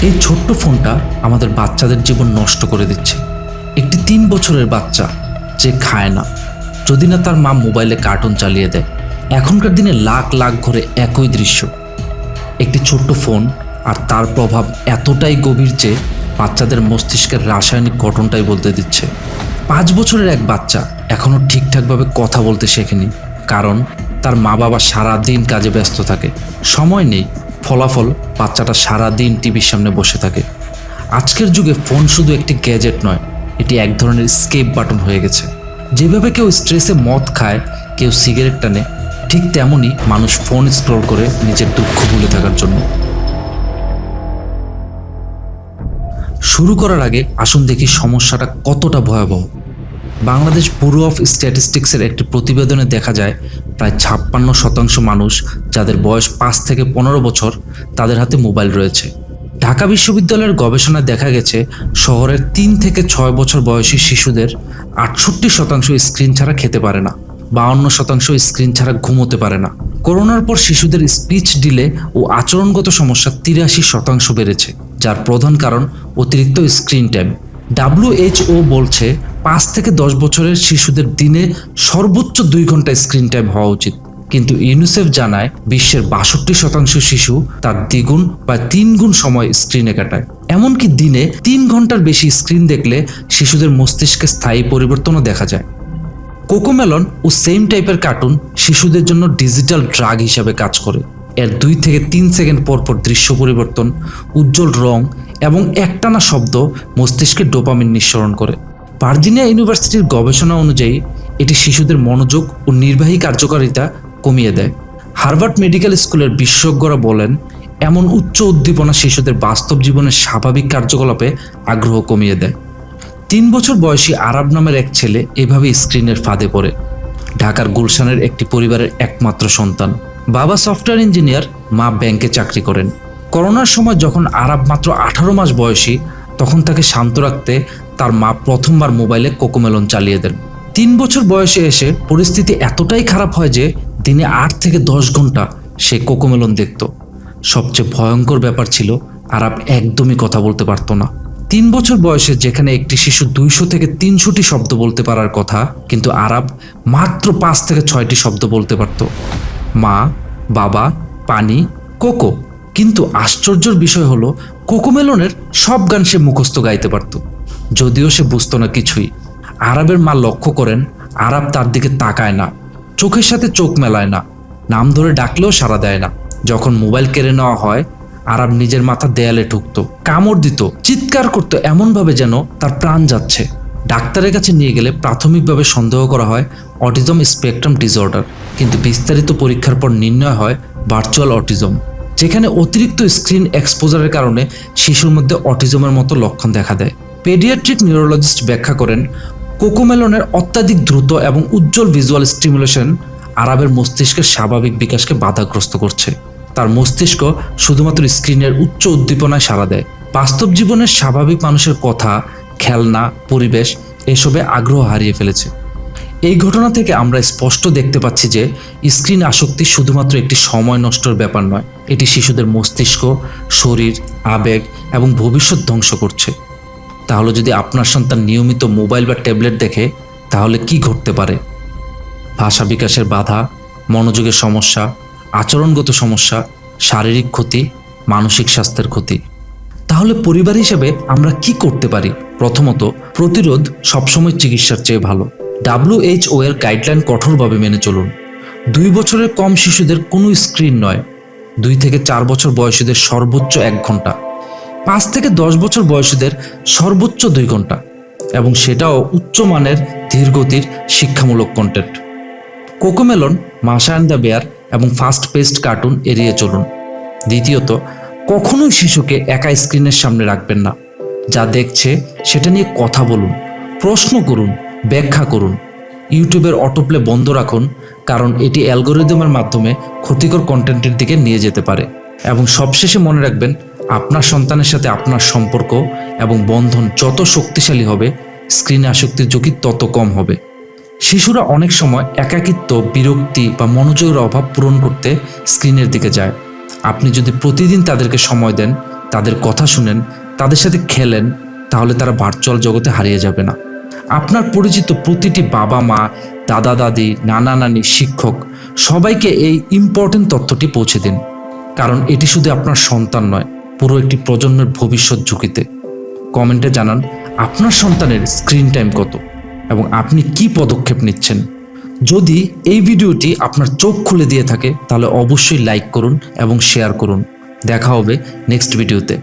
এই ছোট্ট ফোনটা আমাদের বাচ্চাদের জীবন নষ্ট করে দিচ্ছে। একটি 3 বছরের বাচ্চা যে খায় না, যদি না তার মা মোবাইলে কার্টুন চালিয়ে দেয়। এখনকার দিনে লাখ লাখ ঘরে একই দৃশ্য, একটি ছোট্ট ফোন, আর তার প্রভাব এতটাই গভীর যে বাচ্চাদের মস্তিষ্কের রাসায়নিক গঠনটাই বলতে দিচ্ছে। 5 বছরের এক বাচ্চা এখনও ঠিকঠাকভাবে কথা বলতে শেখেনি, কারণ তার মা বাবা সারাদিন কাজে ব্যস্ত থাকে, সময় নেই। ফলাফল, বাচ্চাটা সারাদিন টিভির সামনে বসে থাকে। আজকের যুগে ফোন শুধু একটি গ্যাজেট নয়, এটি এক ধরনের স্কেপ বাটন হয়ে গেছে। যেভাবে কেউ স্ট্রেসে মদ খায়, কেউ সিগারেট টানে, ঠিক তেমনই মানুষ ফোন স্ক্রল করে নিজের দুঃখ ভুলে থাকার জন্য। শুরু করার আগে আসুন দেখি সমস্যাটা কতটা ভয়াবহ। বাংলাদেশ ব্যুরো অফ স্ট্যাটিস্টিক্সের একটি প্রতিবেদনে দেখা যায় প্রায় 56% মানুষ যাদের বয়স 5 থেকে 15 বছর তাদের হাতে মোবাইল রয়েছে। ঢাকা বিশ্ববিদ্যালয়ের গবেষণায় দেখা গেছে শহরের 3 থেকে 6 বছর বয়সী শিশুদের 68% স্ক্রিন ছাড়া খেতে পারে না, 52% স্ক্রিন ছাড়া ঘুমোতে পারে না। করোনার পর শিশুদের স্পিচ ডিলে ও আচরণগত সমস্যা 83% বেড়েছে, যার প্রধান কারণ অতিরিক্ত স্ক্রিন টাইম। WHO বলছে 5 থেকে 10 বছরের শিশুদের দিনে সর্বোচ্চ 2 ঘন্টা স্ক্রিন টাইম হওয়া উচিত, কিন্তু ইউনিসেফ জানায় বিশ্বের 62% শিশু তার দ্বিগুণ বা 3 গুণ সময় স্ক্রিনে কাটায়। এমনকি দিনে 3 ঘন্টার বেশি স্ক্রিন দেখলে শিশুদের মস্তিষ্কে স্থায়ী পরিবর্তনও দেখা যায়। কোকোমেলন ও সেম টাইপের কার্টুন শিশুদের জন্য ডিজিটাল ড্রাগ হিসাবে কাজ করে। এর 2 থেকে 3 সেকেন্ড পর পর দৃশ্য পরিবর্তন, উজ্জ্বল রং এবং একটানা শব্দ মস্তিষ্কে ডোপামিন নিঃসরণ করে। ভার্জিনিয়া ইউনিভার্সিটির গবেষণা অনুযায়ী এটি শিশুদের মনোযোগ ও নির্বাহী কার্যকারিতা কমিয়ে দেয়। হার্ভার্ড মেডিকেল স্কুলের বিশেষজ্ঞরা বলেন, এমন উচ্চ উদ্দীপনা শিশুদের বাস্তব জীবনের স্বাভাবিক কার্যকলাপে আগ্রহ কমিয়ে দেয়। 3 বছর বয়সী আরাব নামের এক ছেলে এভাবে স্ক্রিনের ফাঁদে পড়ে। ঢাকার গুলশানের একটি পরিবারের একমাত্র সন্তান। বাবা সফটওয়্যার ইঞ্জিনিয়ার, মা ব্যাংকে চাকরি করেন। করোনার সময় যখন আরাব মাত্র 18 মাস বয়সী, তখন তাকে শান্ত রাখতে তার মা প্রথমবার মোবাইলে কোকোমেলন চালিয়ে দেন। 3 বছর বয়সে এসে পরিস্থিতি এতটাই খারাপ হয় যে দিনে 8 থেকে 10 ঘন্টা সে কোকোমেলন দেখত। সবচেয়ে ভয়ঙ্কর ব্যাপার ছিল, আরাব একদমই কথা বলতে পারত না। 3 বছর বয়সে যেখানে একটি শিশু 200 থেকে 300টি শব্দ বলতে পারার কথা, কিন্তু আরাব মাত্র 5 থেকে 6টি শব্দ বলতে পারত। মা, বাবা, পানি, কোকো। কিন্তু আশ্চর্যের বিষয় হলো, কোকোমেলনের সব গান সে মুখস্থ গাইতে পারত, যদিও সে বুঝতো না কিছুই। আরাবের মা লক্ষ্য করেন, আরাব তার দিকে তাকায় না, চোখের সাথে চোখ মেলায় না, নাম ধরে ডাকলেও সাড়া দেয় না। যখন মোবাইল কেড়ে নেওয়া হয়, আরাব নিজের মাথা দেয়ালে ঠুকতো, কামড় দিত, চিৎকার করতো এমনভাবে যেন তার প্রাণ যাচ্ছে। ডাক্তারের কাছে নিয়ে গেলে প্রাথমিকভাবে সন্দেহ করা হয় অটিজম স্পেকট্রাম ডিসঅর্ডার, কিন্তু বিস্তারিত পরীক্ষার পর নির্ণয় হয় ভার্চুয়াল অটিজম, যেখানে অতিরিক্ত স্ক্রিন এক্সপোজারের কারণে শিশুর মধ্যে অটিজমের মতো লক্ষণ দেখা দেয়। পেডিয়াট্রিক নিউরোলজিস্ট ব্যাখ্যা করেন, কোকোমেলনের অত্যাধিক দ্রুত এবং উজ্জ্বল ভিজুয়াল স্টিমুলেশন আরাবের মস্তিষ্কের স্বাভাবিক বিকাশকে বাধাগ্রস্ত করছে। তার মস্তিষ্ক শুধুমাত্র স্ক্রিনের উচ্চ উদ্দীপনায় সাড়া দেয়। বাস্তব জীবনের স্বাভাবিক মানুষের কথা, খেলনা, পরিবেশ এসবে আগ্রহ হারিয়ে ফেলেছে। এই ঘটনা থেকে আমরা স্পষ্ট দেখতে পাচ্ছি যে স্ক্রিন আসক্তি শুধুমাত্র একটি সময় নষ্টের ব্যাপার নয়, এটি শিশুদের মস্তিষ্ক, শরীর, আবেগ এবং ভবিষ্যৎ ধ্বংস করছে। তাহলে যদি আপনার সন্তান নিয়মিত মোবাইল বা ট্যাবলেট দেখে, তাহলে কি ঘটতে পারে? ভাষা বিকাশের বাধা, মনোযোগের সমস্যা, আচরণগত সমস্যা, শারীরিক ক্ষতি, মানসিক স্বাস্থ্যের ক্ষতি। তাহলে পরিবার হিসেবে আমরা কি করতে পারি? প্রথমত, প্রতিরোধ সবসময় চিকিৎসার চেয়ে ভালো। WHO এর গাইডলাইন কঠোরভাবে মেনে চলুন। 2 বছরের কম শিশুদের কোনো স্ক্রিন নয়, 2 থেকে 4 বছর বয়সীদের সর্বোচ্চ 1 ঘন্টা, 5 থেকে 10 বছর বয়সীদের সর্বোচ্চ 2 ঘন্টা, এবং সেটাও উচ্চমানের ধীরগতির শিক্ষামূলক কন্টেন্ট। কোকোমেলন, মাশা অ্যান্ড দ্য বেয়ার এবং ফাস্ট পেস্ট কার্টুন এড়িয়ে চলুন। দ্বিতীয়ত, কখনোই শিশুকে একা স্ক্রিনের সামনে রাখবেন না। যা দেখছে সেটা নিয়ে কথা বলুন, প্রশ্ন করুন, ব্যাখ্যা করুন। ইউটিউবের অটোপ্লে বন্ধ রাখুন, কারণ এটি অ্যালগোরিদমের মাধ্যমে ক্ষতিকর কন্টেন্টের দিকে নিয়ে যেতে পারে। এবং সবশেষে মনে রাখবেন, আপনার সন্তানের সাথে আপনার সম্পর্ক এবং বন্ধন যত শক্তিশালী হবে, স্ক্রিনে আসক্তির ঝুঁকি তত কম হবে। শিশুরা অনেক সময় একাকিত্ব, বিরক্তি বা মনোযোগের অভাব পূরণ করতে স্ক্রিনের দিকে যায়। আপনি যদি প্রতিদিন তাদেরকে সময় দেন, তাদের কথা শুনেন, তাদের সাথে খেলেন, তাহলে তারা ভার্চুয়াল জগতে হারিয়ে যাবে না। আপনার পরিচিত প্রতিটি বাবা মা, দাদা দাদি, নানা নানি, শিক্ষক সবাইকে এই ইম্পর্টেন্ট তথ্যটি পৌঁছে দিন, কারণ এটি শুধু আপনার সন্তান নয়, পুরো একটি প্রজন্মের ভবিষ্যৎ ঝুঁকিতে। কমেন্টে জানান আপনার সন্তানের স্ক্রিন টাইম কত এবং আপনি কি পদক্ষেপ নিচ্ছেন। যদি এই ভিডিওটি আপনার চোখ খুলে দিয়ে থাকে তাহলে অবশ্যই লাইক করুন এবং শেয়ার করুন। দেখা হবে নেক্সট ভিডিওতে।